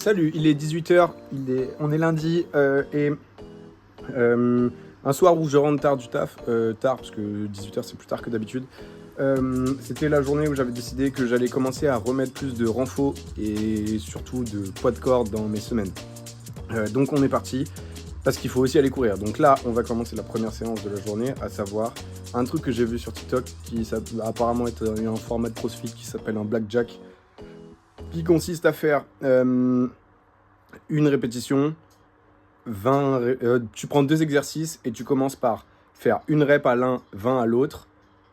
Salut, il est 18h, on est lundi et un soir où je rentre tard du taf, tard parce que 18h c'est plus tard que d'habitude, c'était la journée où j'avais décidé que j'allais commencer à remettre plus de renfo et surtout de poids de corps dans mes semaines. Donc on est parti parce qu'il faut aussi aller courir. Donc là on va commencer la première séance de la journée, à savoir un truc que j'ai vu sur TikTok qui apparemment est un format de CrossFit qui s'appelle un blackjack, qui consiste à faire une répétition, tu prends 2 exercices et tu commences par faire une rep à l'un, 20 à l'autre,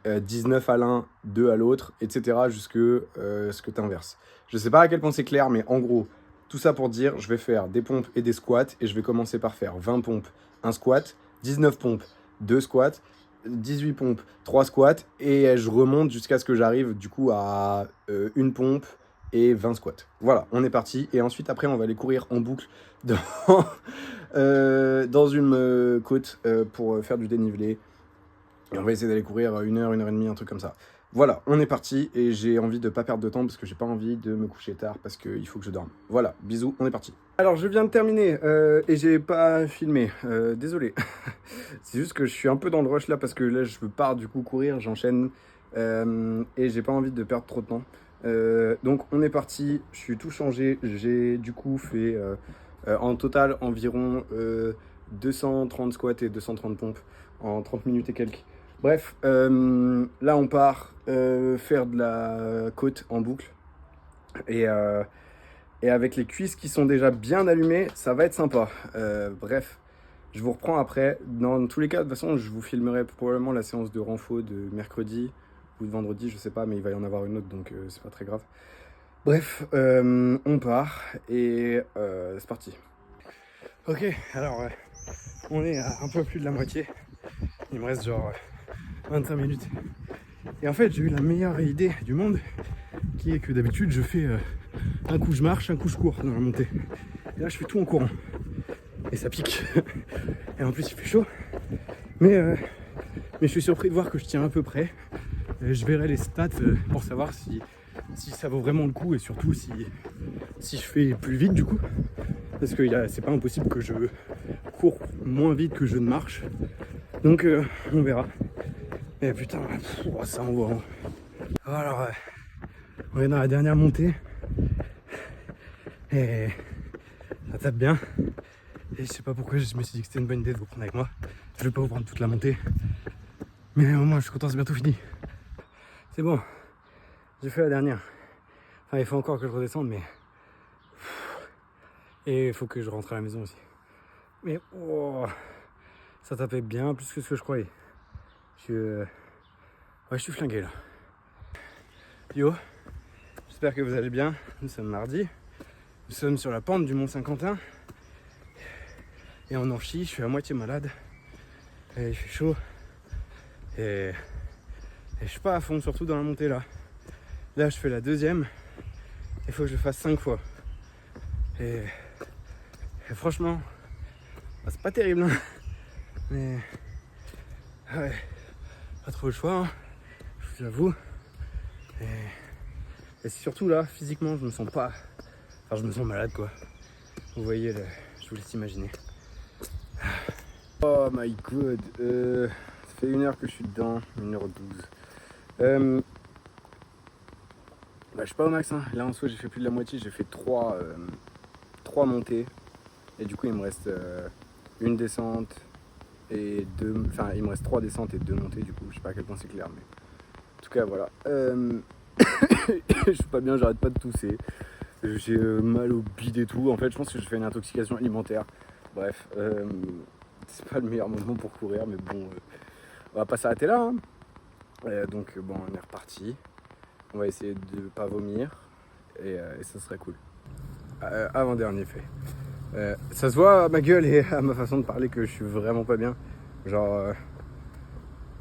19 à l'un, 2 à l'autre, etc. jusque ce que tu inverses. Je sais pas à quel point c'est clair, mais en gros, tout ça pour dire, je vais faire des pompes et des squats et je vais commencer par faire 20 pompes, 1 squat, 19 pompes, 2 squats, 18 pompes, 3 squats et je remonte jusqu'à ce que j'arrive du coup à une pompe et 20 squats. Voilà, on est parti. Et ensuite, après, on va aller courir en boucle dans, dans une côte pour faire du dénivelé. Et on va essayer d'aller courir 1 heure et demie, un truc comme ça. Voilà, on est parti et j'ai envie de pas perdre de temps parce que j'ai pas envie de me coucher tard parce qu'il faut que je dorme. Voilà, bisous, on est parti. Alors, je viens de terminer et j'ai pas filmé. Désolé. C'est juste que je suis un peu dans le rush là parce que là, je pars du coup courir, j'enchaîne et j'ai pas envie de perdre trop de temps. Donc on est parti, je suis tout changé, j'ai du coup fait en total environ 230 squats et 230 pompes en 30 minutes et quelques. Bref, là on part faire de la côte en boucle et avec les cuisses qui sont déjà bien allumées, ça va être sympa. Bref, je vous reprends après. Dans tous les cas, de toute façon, je vous filmerai probablement la séance de renfo de mercredi ou de vendredi, je sais pas, mais il va y en avoir une autre, donc c'est pas très grave. Bref, on part et c'est parti. Ok, alors on est à un peu plus de la moitié. Il me reste genre 25 minutes. Et en fait, j'ai eu la meilleure idée du monde, qui est que d'habitude, je fais un coup je marche, un coup je cours dans la montée. Et là, je fais tout en courant. Et ça pique. Et en plus, il fait chaud. Mais je suis surpris de voir que je tiens à peu près. Je verrai les stats pour savoir si ça vaut vraiment le coup et surtout si je fais plus vite du coup. Parce que c'est pas impossible que je cours moins vite que je ne marche. Donc on verra. Et putain, ça envoie. Alors, on est dans la dernière montée. Et ça tape bien. Et je sais pas pourquoi je me suis dit que c'était une bonne idée de vous prendre avec moi. Je vais pas vous prendre toute la montée. Mais au moins je suis content, c'est bientôt fini. C'est bon, j'ai fait la dernière. Enfin, il faut encore que je redescende, mais... Et il faut que je rentre à la maison aussi. Mais ça tapait bien plus que ce que je croyais. Ouais, je suis flingué là. Yo, j'espère que vous allez bien. Nous sommes mardi. Nous sommes sur la pente du Mont Saint-Quentin. Et on en chie, je suis à moitié malade. Et il fait chaud. Et je suis pas à fond, surtout dans la montée là. Là, je fais la deuxième. Il faut que je le fasse 5 fois. Et franchement, c'est pas terrible, hein. Mais ouais, pas trop le choix, hein, je vous avoue. Et c'est surtout là, physiquement, je me sens pas. Enfin, je me sens malade quoi. Vous voyez, je vous laisse imaginer. Oh my god, ça fait 1 heure que je suis dedans, 1h12. Je suis pas au max, hein. Là en soi j'ai fait plus de la moitié, j'ai fait 3 montées. Et du coup il me reste une descente et 2. Enfin il me reste 3 descentes et 2 montées du coup, je sais pas à quel point c'est clair, mais en tout cas voilà. Je suis pas bien, j'arrête pas de tousser. J'ai mal au bide et tout. En fait je pense que je fais une intoxication alimentaire. Bref, c'est pas le meilleur moment pour courir, mais bon, on va pas s'arrêter là, hein. Donc bon, on est reparti. On va essayer de pas vomir et ça serait cool. Avant-dernier fait. Ça se voit à ma gueule et à ma façon de parler que je suis vraiment pas bien. Genre,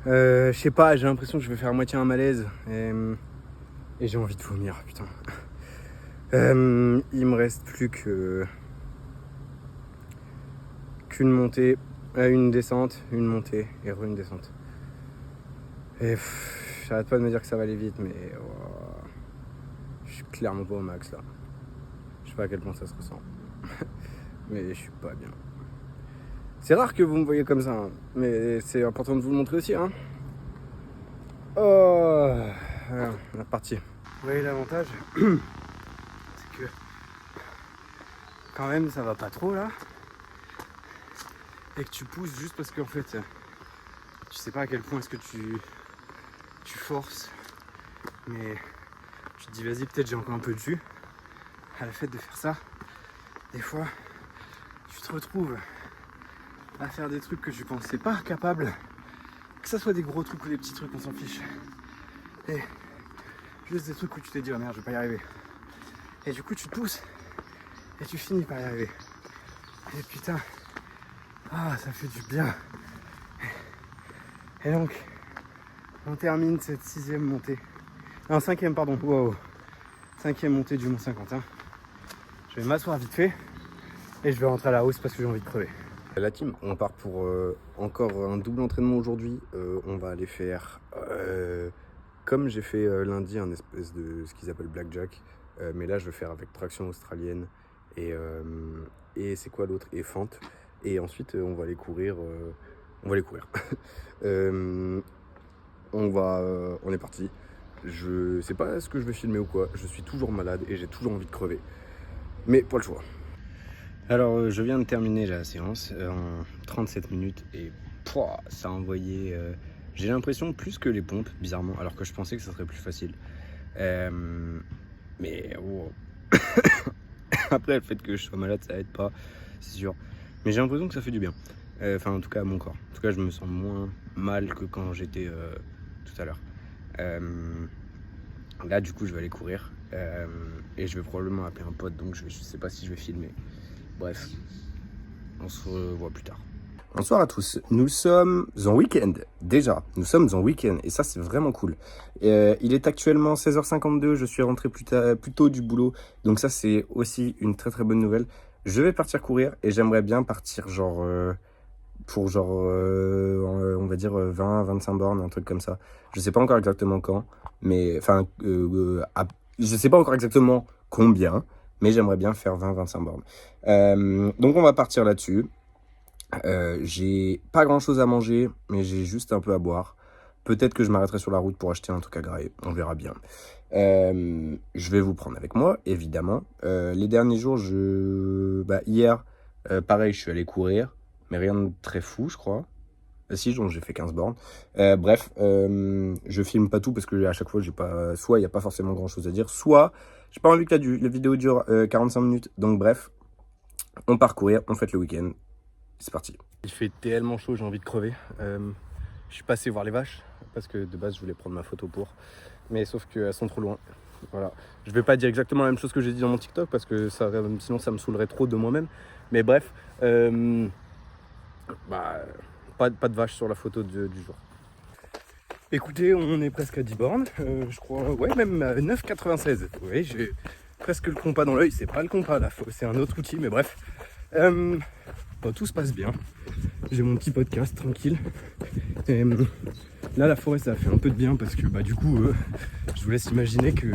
je sais pas, j'ai l'impression que je vais faire à moitié un malaise et j'ai envie de vomir, putain. Il me reste plus qu'une montée, une descente, une montée et une descente. Et j'arrête pas de me dire que ça va aller vite, mais je suis clairement pas au max là. Je pas à quel point ça se ressent. Mais je suis pas bien. C'est rare que vous me voyez comme ça, hein, mais c'est important de vous le montrer aussi. Hein. Oh, voilà, on est reparti. Vous voyez l'avantage, c'est que quand même ça va pas trop là. Et que tu pousses juste parce qu'en fait, tu sais pas à quel point est-ce que tu forces. Mais tu te dis vas-y, peut-être j'ai encore un peu de jus. À la fait de faire ça, des fois, tu te retrouves à faire des trucs que tu pensais pas capable. Que ça soit des gros trucs ou des petits trucs, on s'en fiche. Et juste des trucs où tu t'es dit oh merde, je vais pas y arriver. Et du coup tu te pousses et tu finis par y arriver. Et putain, ça fait du bien. Et donc on termine cette 6e montée. Non, 5e pardon, wow. 5e montée du Mont Saint-Quentin. Je vais m'asseoir vite fait et je vais rentrer à la hausse parce que j'ai envie de crever. La team, on part pour encore un double entraînement aujourd'hui. On va aller faire, comme j'ai fait lundi, un espèce de ce qu'ils appellent blackjack. Mais là, je vais faire avec traction australienne et c'est quoi l'autre? Et fente. Et ensuite, on va aller courir. On est parti. Je sais pas ce que je vais filmer ou quoi. Je suis toujours malade et j'ai toujours envie de crever. Mais pas le choix. Alors, je viens de terminer la séance en 37 minutes et ça a envoyé, j'ai l'impression, plus que les pompes, bizarrement, alors que je pensais que ça serait plus facile. Mais wow. Après, le fait que je sois malade, ça aide pas, c'est sûr. Mais j'ai l'impression que ça fait du bien. Enfin, en tout cas, à mon corps. En tout cas, je me sens moins mal que quand j'étais tout à l'heure. Là, du coup, je vais aller courir et je vais probablement appeler un pote, donc je sais pas si je vais filmer. Bref, on se revoit plus tard. Bonsoir à tous, nous sommes en week-end, déjà, nous sommes en week-end et ça c'est vraiment cool. Il est actuellement 16h52, je suis rentré plus tôt du boulot, donc ça c'est aussi une très très bonne nouvelle. Je vais partir courir et j'aimerais bien partir pour on va dire 20-25 bornes, un truc comme ça. Je sais pas encore exactement quand, mais enfin, je sais pas encore exactement combien, mais j'aimerais bien faire 20-25 bornes. Donc on va partir là-dessus. J'ai pas grand chose à manger, mais j'ai juste un peu à boire. Peut-être que je m'arrêterai sur la route pour acheter un truc à grailler, on verra bien. Je vais vous prendre avec moi, évidemment. Les derniers jours, hier, pareil, je suis allé courir, mais rien de très fou, je crois. Si, donc j'ai fait 15 bornes. Bref, je filme pas tout parce que à chaque fois, soit il n'y a pas forcément grand chose à dire, soit j'ai pas envie que la vidéo dure 45 minutes. Donc bref, on part courir, on fête le week-end. C'est parti. Il fait tellement chaud, j'ai envie de crever. Je suis passé voir les vaches parce que de base, je voulais prendre ma photo pour. Mais sauf qu'elles sont trop loin. Voilà. Je vais pas dire exactement la même chose que j'ai dit dans mon TikTok parce que sinon ça me saoulerait trop de moi-même. Mais bref, pas de vache sur la photo du jour. Écoutez, on est presque à 10 bornes, je crois, ouais, même à 9,96. Oui, j'ai presque le compas dans l'œil, c'est pas le compas là, c'est un autre outil, mais bref. Tout se passe bien. J'ai mon petit podcast tranquille. Et là, la forêt, ça a fait un peu de bien parce que du coup, je vous laisse imaginer que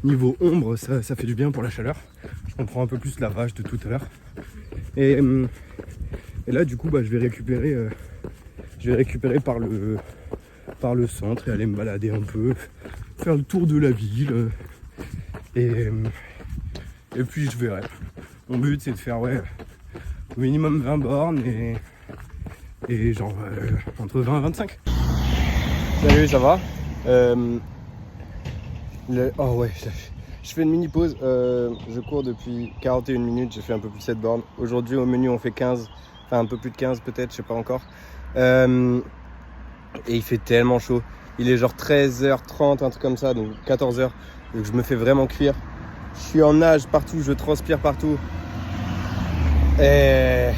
niveau ombre, ça fait du bien pour la chaleur. Je comprends un peu plus la vache de tout à l'heure. Et là, du coup, je vais récupérer par le centre et aller me balader un peu, faire le tour de la ville. Et puis, je verrai. Mon but, c'est de faire, au minimum 20 bornes et genre entre 20 et 25. Salut, ça va? Oh ouais, je fais une mini pause. Je cours depuis 41 minutes, j'ai fait un peu plus de 7 bornes. Aujourd'hui au menu on fait 15, enfin un peu plus de 15 peut-être, je sais pas encore. Et il fait tellement chaud. Il est genre 13h30, un truc comme ça, donc 14h. Donc je me fais vraiment cuire. Je suis en nage partout, je transpire partout. Et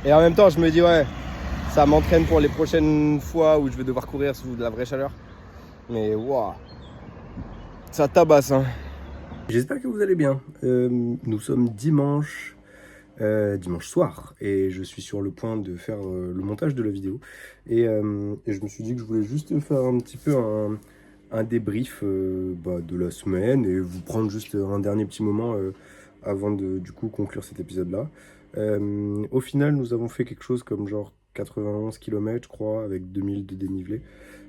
en même temps je me dis ça m'entraîne pour les prochaines fois où je vais devoir courir sous de la vraie chaleur. Mais waouh, ça tabasse hein. J'espère que vous allez bien. Nous sommes dimanche soir et je suis sur le point de faire le montage de la vidéo. Et je me suis dit que je voulais juste faire un petit peu un débrief de la semaine et vous prendre juste un dernier petit moment avant de du coup conclure cet épisode-là. Au final, nous avons fait quelque chose comme genre 91 km, je crois, avec 2000 de dénivelé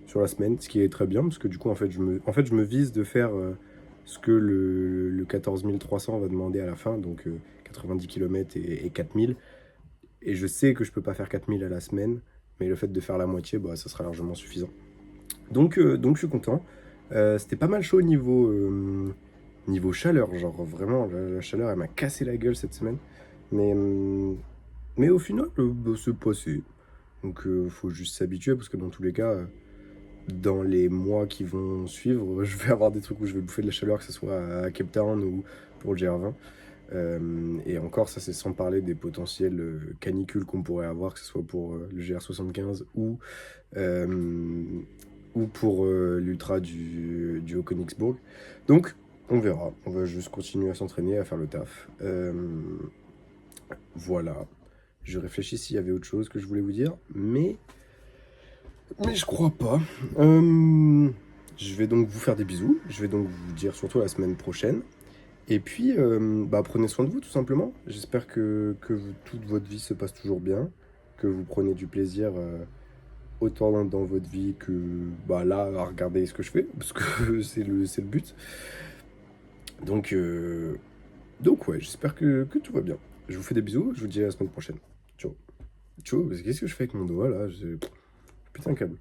sur la semaine, ce qui est très bien, parce que du coup, en fait, je me vise de faire ce que le 14 300 va demander à la fin, donc 90 km et 4000. Et je sais que je peux pas faire 4000 à la semaine, mais le fait de faire la moitié, bah, ça sera largement suffisant. Donc je suis content. C'était pas mal chaud niveau chaleur, genre vraiment, la chaleur, elle m'a cassé la gueule cette semaine. Mais, mais au final, bah, c'est passé. Donc faut juste s'habituer, parce que dans tous les cas, dans les mois qui vont suivre, je vais avoir des trucs où je vais bouffer de la chaleur, que ce soit à Cape Town ou pour le GR20. Et encore, ça c'est sans parler des potentielles canicules qu'on pourrait avoir, que ce soit pour le GR75 ou pour l'ultra du Haut-Königsbourg. Donc, on verra. On va juste continuer à s'entraîner, à faire le taf. Voilà. Je réfléchis s'il y avait autre chose que je voulais vous dire, mais je crois pas. Je vais donc vous faire des bisous. Je vais donc vous dire surtout la semaine prochaine. Et puis, bah, prenez soin de vous tout simplement. J'espère que toute votre vie se passe toujours bien, que vous prenez du plaisir autant dans votre vie que bah, là à regarder ce que je fais, parce que c'est le but. Donc, donc ouais, j'espère que tout va bien. Je vous fais des bisous, je vous dis à la semaine prochaine. Ciao. Ciao, qu'est-ce que je fais avec mon doigt là? Putain, câble.